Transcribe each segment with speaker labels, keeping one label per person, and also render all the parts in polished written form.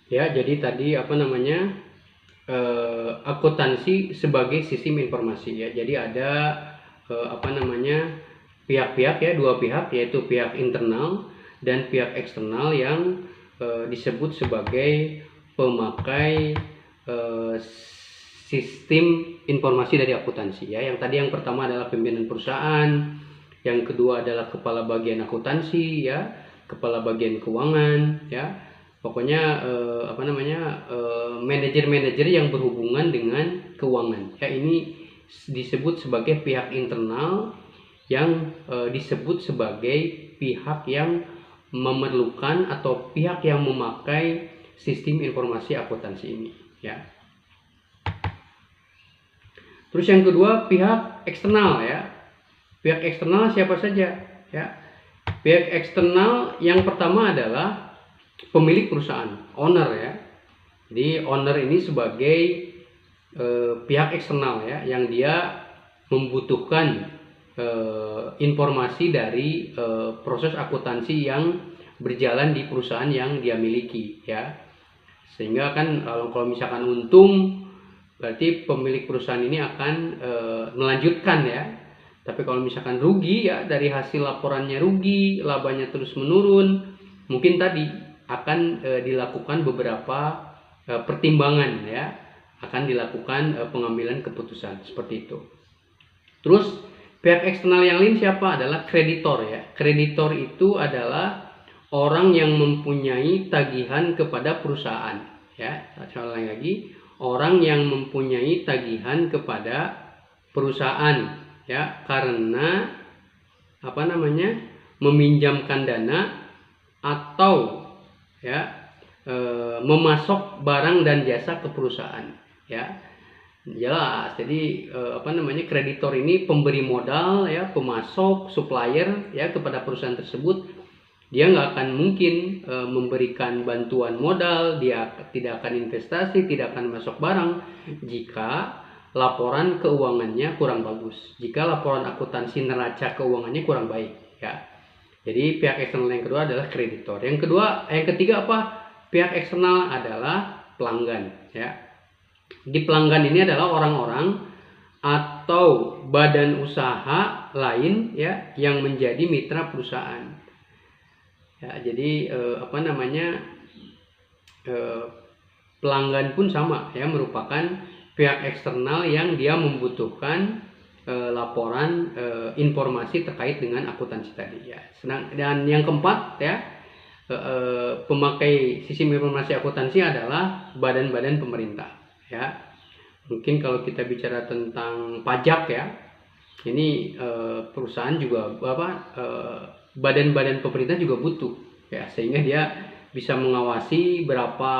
Speaker 1: Ya, jadi tadi apa namanya, akuntansi sebagai sistem informasi ya. Jadi ada apa namanya, pihak-pihak ya, dua pihak, yaitu pihak internal dan pihak eksternal yang disebut sebagai pemakai sistem informasi dari akuntansi ya. Yang tadi yang pertama adalah pimpinan perusahaan, yang kedua adalah kepala bagian akuntansi ya, kepala bagian keuangan ya. Pokoknya apa namanya, manajer-manajer yang berhubungan dengan keuangan ya. Ini disebut sebagai pihak internal yang disebut sebagai pihak yang memerlukan atau pihak yang memakai sistem informasi akuntansi ini ya. Terus yang kedua pihak eksternal ya. Pihak eksternal siapa saja ya? Pihak eksternal yang pertama adalah pemilik perusahaan, owner ya. Jadi owner ini sebagai pihak eksternal ya, yang dia membutuhkan informasi dari proses akuntansi yang berjalan di perusahaan yang dia miliki ya. Sehingga kan kalau misalkan untung, berarti pemilik perusahaan ini akan melanjutkan ya. Tapi kalau misalkan rugi ya, dari hasil laporannya rugi, labanya terus menurun, mungkin tadi akan dilakukan beberapa pertimbangan ya, akan dilakukan pengambilan keputusan seperti itu. Terus pihak eksternal yang lain siapa? Adalah kreditor ya. Kreditor itu adalah orang yang mempunyai tagihan kepada perusahaan ya. Saya ulangi lagi, orang yang mempunyai tagihan kepada perusahaan ya, karena apa namanya, meminjamkan dana atau ya memasok barang dan jasa ke perusahaan ya. Jelas. Jadi apa namanya, kreditor ini pemberi modal ya, pemasok, supplier ya kepada perusahaan tersebut. Dia nggak akan mungkin memberikan bantuan modal, dia tidak akan investasi, tidak akan masuk barang jika laporan keuangannya kurang bagus, jika laporan akuntansi neraca keuangannya kurang baik ya. Jadi pihak eksternal yang kedua adalah kreditor. Yang ketiga apa? Pihak eksternal adalah pelanggan ya. Di pelanggan ini adalah orang-orang atau badan usaha lain ya yang menjadi mitra perusahaan. Ya, jadi apa namanya, pelanggan pun sama ya, merupakan pihak eksternal yang dia membutuhkan laporan informasi terkait dengan akuntansi tadi ya. Dan yang keempat ya, pemakai sistem informasi akuntansi adalah badan-badan pemerintah ya. Mungkin kalau kita bicara tentang pajak ya, ini perusahaan juga badan-badan pemerintah juga butuh ya, sehingga dia bisa mengawasi berapa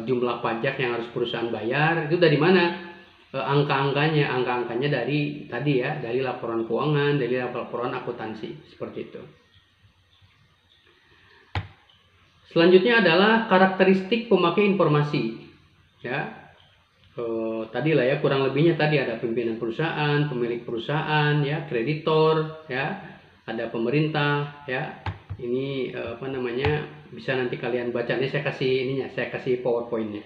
Speaker 1: jumlah pajak yang harus perusahaan bayar. Itu dari mana angka-angkanya dari tadi ya, dari laporan keuangan, dari laporan akuntansi seperti itu. Selanjutnya adalah karakteristik pemakai informasi ya. Tadi lah ya, kurang lebihnya tadi ada pimpinan perusahaan, pemilik perusahaan ya, kreditor ya, ada pemerintah ya. Ini apa namanya, bisa nanti kalian baca. Ini saya kasih PowerPoint-nya.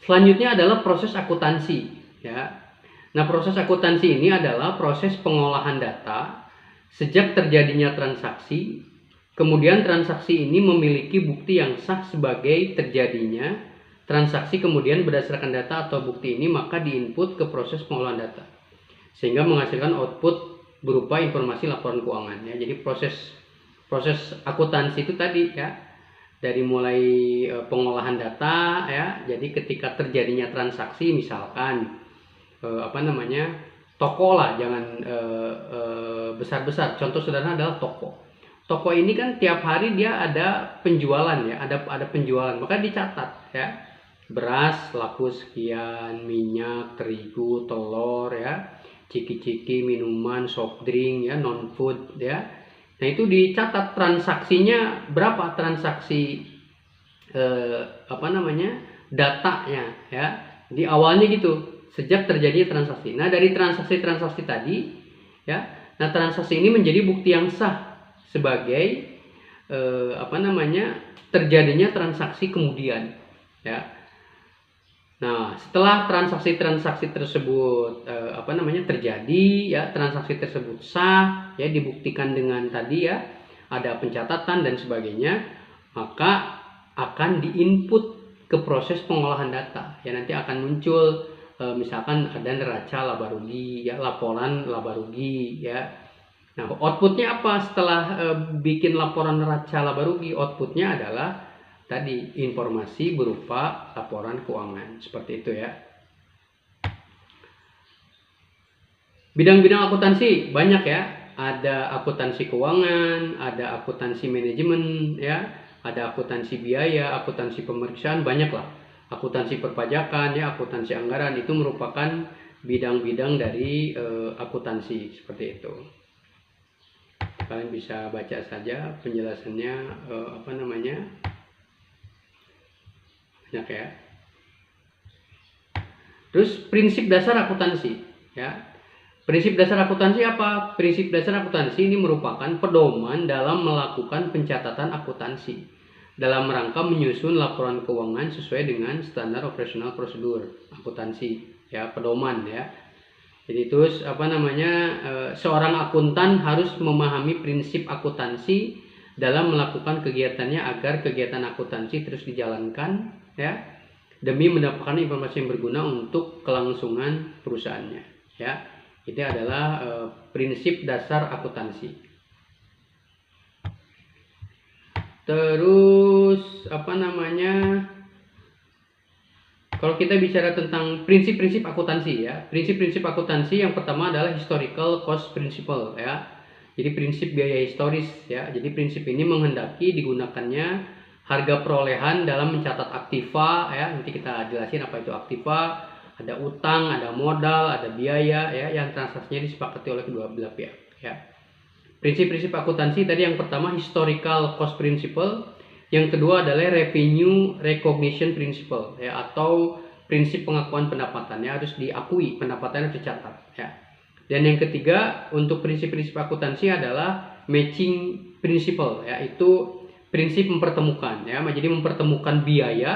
Speaker 1: Selanjutnya adalah proses akuntansi ya. Nah, proses akuntansi ini adalah proses pengolahan data sejak terjadinya transaksi. Kemudian transaksi ini memiliki bukti yang sah sebagai terjadinya transaksi, kemudian berdasarkan data atau bukti ini maka diinput ke proses pengolahan data sehingga menghasilkan output berupa informasi laporan keuangan ya. Jadi proses akuntansi itu tadi ya, dari mulai pengolahan data ya. Jadi ketika terjadinya transaksi, misalkan apa namanya, toko lah, jangan besar-besar. Contoh sederhana adalah toko. Toko ini kan tiap hari dia ada penjualan ya, ada penjualan, maka dicatat ya. Beras laku sekian, minyak, terigu, telur ya, ciki-ciki, minuman, soft drink ya, non food ya. Nah, itu dicatat transaksinya berapa, transaksi apa namanya, datanya ya. Di awalnya gitu, sejak terjadi transaksi. Nah, dari transaksi tadi ya, nah transaksi ini menjadi bukti yang sah sebagai terjadinya transaksi kemudian, ya. Nah, setelah transaksi-transaksi tersebut terjadi, ya, transaksi tersebut sah, ya, dibuktikan dengan tadi, ya, ada pencatatan dan sebagainya, maka akan diinput ke proses pengolahan data. Ya, nanti akan muncul misalkan ada neraca laba rugi, ya, laporan laba rugi, ya. Nah, outputnya apa setelah bikin laporan neraca laba rugi? Outputnya adalah tadi informasi berupa laporan keuangan, seperti itu, ya. Bidang-bidang akuntansi banyak, ya. Ada akuntansi keuangan, ada akuntansi manajemen, ya, ada akuntansi biaya, akuntansi pemeriksaan, banyak lah. Akuntansi perpajakan, ya, akuntansi anggaran, itu merupakan bidang-bidang dari akuntansi, seperti itu. Kalian bisa baca saja penjelasannya, banyak, ya. Terus prinsip dasar akuntansi, ya. Prinsip dasar akuntansi apa? Prinsip dasar akuntansi ini merupakan pedoman dalam melakukan pencatatan akuntansi dalam rangka menyusun laporan keuangan sesuai dengan standar operasional prosedur akuntansi, ya, pedoman, ya. Jadi terus seorang akuntan harus memahami prinsip akuntansi dalam melakukan kegiatannya agar kegiatan akuntansi terus dijalankan, ya, demi mendapatkan informasi yang berguna untuk kelangsungan perusahaannya, ya. Itu adalah prinsip dasar akuntansi. Terus kalau kita bicara tentang prinsip-prinsip akuntansi, ya, prinsip-prinsip akuntansi yang pertama adalah historical cost principle, ya. Jadi prinsip biaya historis, ya. Jadi prinsip ini menghendaki digunakannya harga perolehan dalam mencatat aktiva, ya. Nanti kita jelasin apa itu aktiva. Ada utang, ada modal, ada biaya, ya, yang transaksinya disepakati oleh kedua belah pihak, ya. Prinsip-prinsip akuntansi tadi yang pertama historical cost principle, yang kedua adalah revenue recognition principle, ya, atau prinsip pengakuan pendapatan, ya, harus diakui pendapatannya dicatat, ya. Dan yang ketiga untuk prinsip-prinsip akuntansi adalah matching principle, yaitu prinsip mempertemukan, ya. Jadi mempertemukan biaya